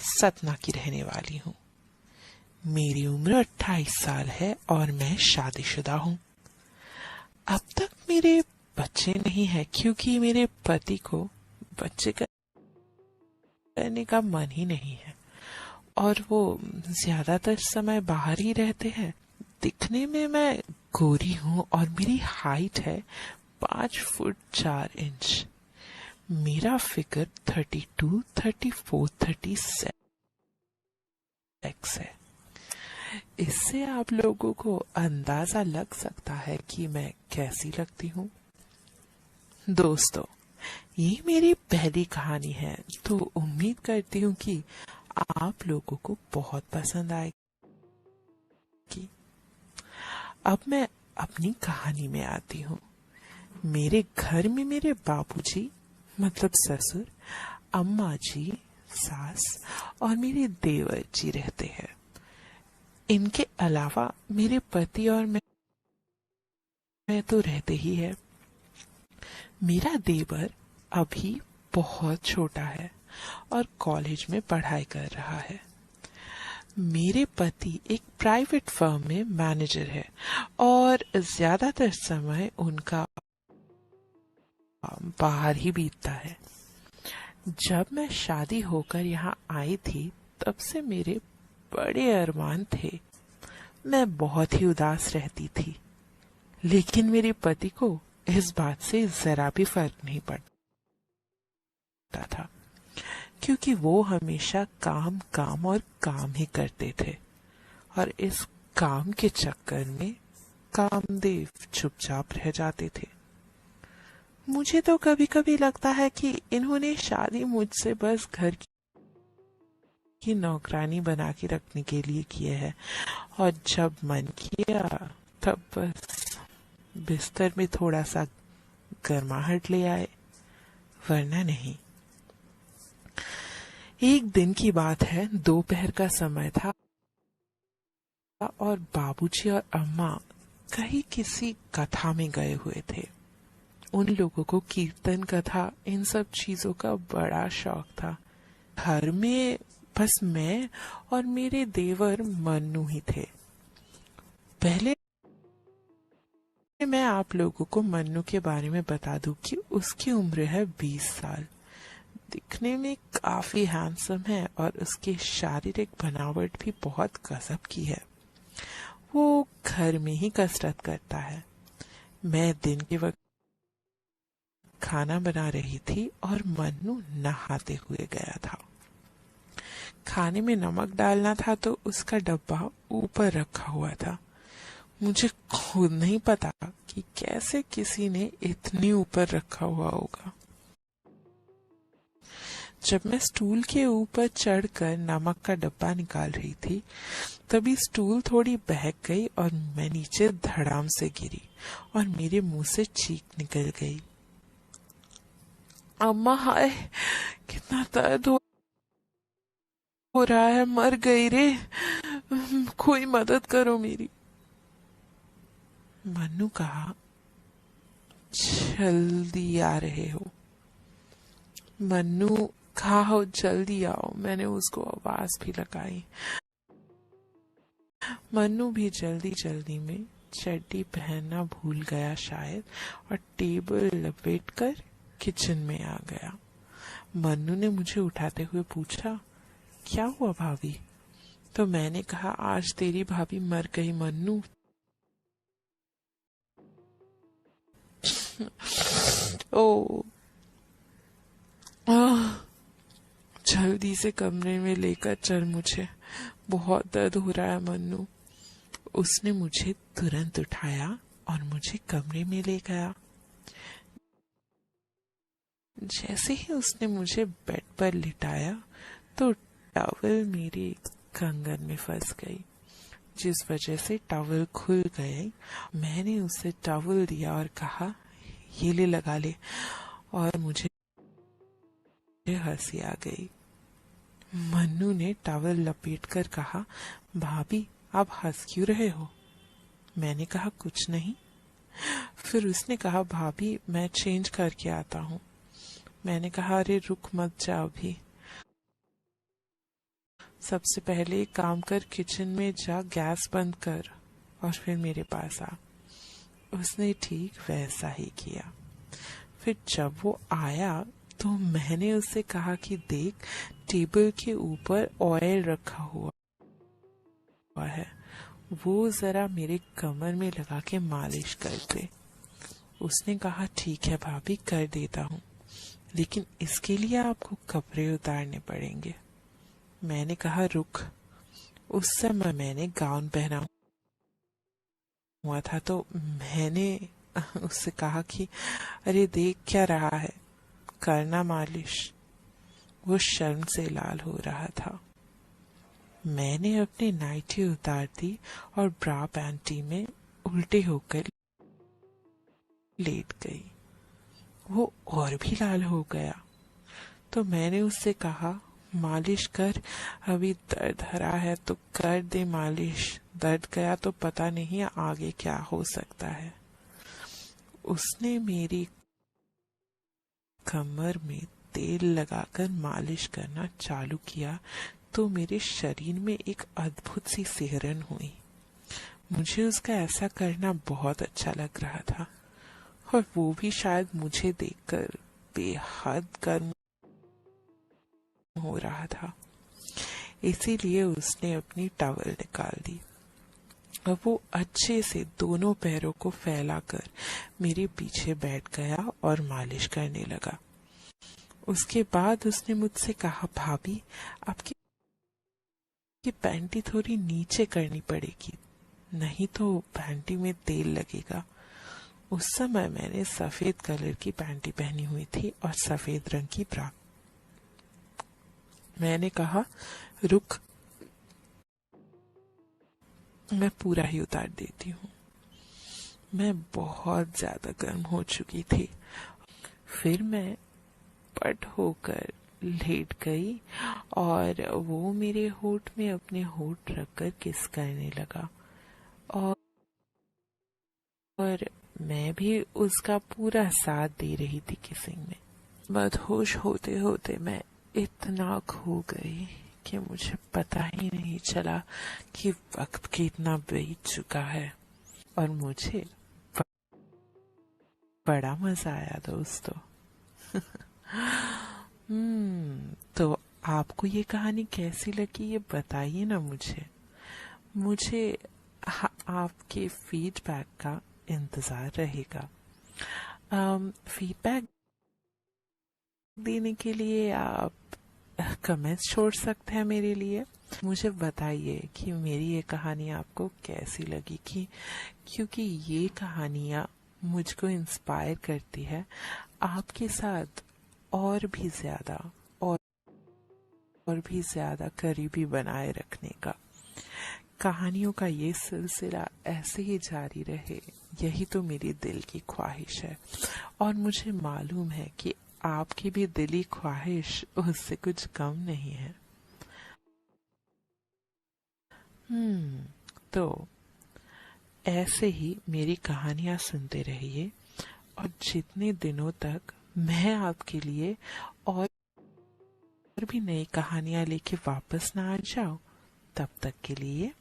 सतना की रहने वाली हूँ। मेरी उम्र 28 साल है और मैं शादीशुदा हूँ। अब तक मेरे बच्चे नहीं है क्योंकि मेरे पति को बच्चे करने का मन ही नहीं है और वो ज्यादातर समय बाहर ही रहते हैं। दिखने में मैं गोरी हूँ और मेरी हाइट है 5 फुट 4 इंच। मेरा फिगर 32, 34, 36 है। इससे आप लोगों को अंदाजा लग सकता है कि मैं कैसी लगती हूँ। दोस्तों, ये मेरी पहली कहानी है तो उम्मीद करती हूँ कि आप लोगों को बहुत पसंद आएगी। अब मैं अपनी कहानी में आती हूँ। मेरे घर में मेरे बाबूजी मतलब ससुर, अम्मा जी, सास और मेरे देवर जी रहते हैं। इनके अलावा मेरे पति और मैं तो रहते ही है। मेरा देवर अभी बहुत छोटा है और कॉलेज में पढ़ाई कर रहा है। मेरे पति एक प्राइवेट फर्म में मैनेजर है और ज्यादातर समय उनका बाहर ही बीतता है। जब मैं शादी होकर यहाँ आई थी तब से मेरे बड़े अरमान थे। मैं बहुत ही उदास रहती थी, लेकिन मेरे पति को इस बात से जरा भी फर्क नहीं पड़ता था क्योंकि वो हमेशा काम काम और काम ही करते थे और इस काम के चक्कर में कामदेव चुपचाप रह जाते थे। मुझे तो कभी कभी लगता है कि इन्होंने शादी मुझसे बस घर की नौकरानी बना के रखने के लिए किए है और जब मन किया तब बस बिस्तर में थोड़ा सा गर्माहट ले आए, वरना नहीं। एक दिन की बात है, दोपहर का समय था और बाबूजी और अम्मा कहीं किसी कथा में गए हुए थे। उन लोगों को कीर्तन कथा इन सब चीजों का बड़ा शौक था। घर में बस मैं और मेरे देवर मन्नू ही थे। पहले मैं आप लोगों को मन्नू के बारे में बता दूं कि उसकी उम्र है 20 साल। दिखने में काफी हैंडसम है और उसकी शारीरिक बनावट भी बहुत गजब की है। वो घर में ही कसरत करता है। मैं दिन के वक्त खाना बना रही थी और मन्नू नहाते हुए गया था। खाने में नमक डालना था तो उसका डब्बा ऊपर रखा हुआ था। मुझे खुद नहीं पता कि कैसे किसी ने इतनी ऊपर रखा हुआ होगा। जब मैं स्टूल के ऊपर चढ़कर नमक का डब्बा निकाल रही थी तभी स्टूल थोड़ी बहक गई और मैं नीचे धड़ाम से गिरी और मेरे मुंह से चीख निकल गई। अम्मा, हाय कितना दर्द हो रहा है, मर गई रे, कोई मदद करो मेरी। मन्नू कहा, जल्दी आ रहे हो? मन्नू कहा, हो जल्दी आओ। मैंने उसको आवाज भी लगाई। मन्नू भी जल्दी जल्दी में चड्डी पहनना भूल गया शायद और टेबल लपेटकर किचन में आ गया। मन्नू ने मुझे उठाते हुए पूछा, क्या हुआ भाभी? तो मैंने कहा, आज तेरी भाभी मर गई मन्नू। ओ जल्दी से कमरे में लेकर चल, मुझे बहुत दर्द हो रहा है मन्नू। उसने मुझे तुरंत उठाया और मुझे कमरे में ले गया। जैसे ही उसने मुझे बेड पर लिटाया तो टॉवल मेरी कंगन में फंस गई, जिस वजह से टॉवल खुल गए। मैंने उसे टॉवल दिया और कहा, ये ले लगा ले, और मुझे हंसी आ गई। मन्नू ने टॉवल लपेटकर कहा, भाभी आप हंस क्यों रहे हो? मैंने कहा, कुछ नहीं। फिर उसने कहा, भाभी मैं चेंज करके आता हूँ। मैंने कहा, अरे रुक मत जा अभी। सबसे पहले एक काम कर, किचन में जा, गैस बंद कर और फिर मेरे पास आ। उसने ठीक वैसा ही किया। फिर जब वो आया तो मैंने उससे कहा कि देख, टेबल के ऊपर ऑयल रखा हुआ है, वो जरा मेरे कमर में लगा के मालिश कर दे। उसने कहा ठीक है भाभी, कर देता हूँ, लेकिन इसके लिए आपको कपड़े उतारने पड़ेंगे। मैंने कहा रुक। उस समय मैंने गाउन पहना हुआ था, तो मैंने उससे कहा कि अरे देख क्या रहा है, करना मालिश। वो शर्म से लाल हो रहा था। मैंने अपनी नाइटी उतार दी और ब्रा पैंटी में उल्टे होकर लेट गई। वो और भी लाल हो गया, तो मैंने उससे कहा मालिश कर, अभी दर्द हरा है तो कर दे मालिश, दर्द गया तो पता नहीं आगे क्या हो सकता है। उसने मेरी कमर में तेल लगाकर मालिश करना चालू किया तो मेरे शरीर में एक अद्भुत सी सिहरन हुई। मुझे उसका ऐसा करना बहुत अच्छा लग रहा था, और वो भी शायद मुझे देखकर बेहद गर्म हो रहा था। इसीलिए उसने अपनी टॉवल निकाल दी और वो अच्छे से दोनों पैरों को फैलाकर मेरे पीछे बैठ गया और मालिश करने लगा। उसके बाद उसने मुझसे कहा भाभी, आपकी पैंटी थोड़ी नीचे करनी पड़ेगी, नहीं तो पैंटी में तेल लगेगा। उस समय मैंने सफेद कलर की पैंटी पहनी हुई थी और सफेद रंग की ब्रा। मैंने कहा रुक, मैं पूरा ही उतार देती हूँ। मैं बहुत ज्यादा गर्म हो चुकी थी। फिर मैं पट होकर लेट गई और वो मेरे होठ में अपने होठ रखकर किस करने लगा, और मैं भी उसका पूरा साथ दे रही थी किसिंग में। मदहोश होते होते मैं इतना खो गई कि मुझे पता ही नहीं चला कि वक्त कितना बीत चुका है। और मुझे बड़ा मजा आया दोस्तों। तो आपको ये कहानी कैसी लगी ये बताइए ना मुझे। मुझे आपके फीडबैक का इंतजार रहेगा। फीडबैक देने के लिए आप कमेंट्स छोड़ सकते हैं मेरे लिए। मुझे बताइए कि मेरी ये कहानी आपको कैसी लगी, क्योंकि ये कहानियाँ मुझको इंस्पायर करती है आपके साथ और भी ज्यादा और भी ज्यादा करीबी बनाए रखने का। कहानियों का ये सिलसिला ऐसे ही जारी रहे, यही तो मेरी दिल की ख्वाहिश है, और मुझे मालूम है कि आपकी भी दिली ख्वाहिश उससे कुछ कम नहीं है। तो ऐसे ही मेरी कहानियां सुनते रहिए, और जितने दिनों तक मैं आपके लिए और भी नई कहानियां लेके वापस ना आ जाऊं, तब तक के लिए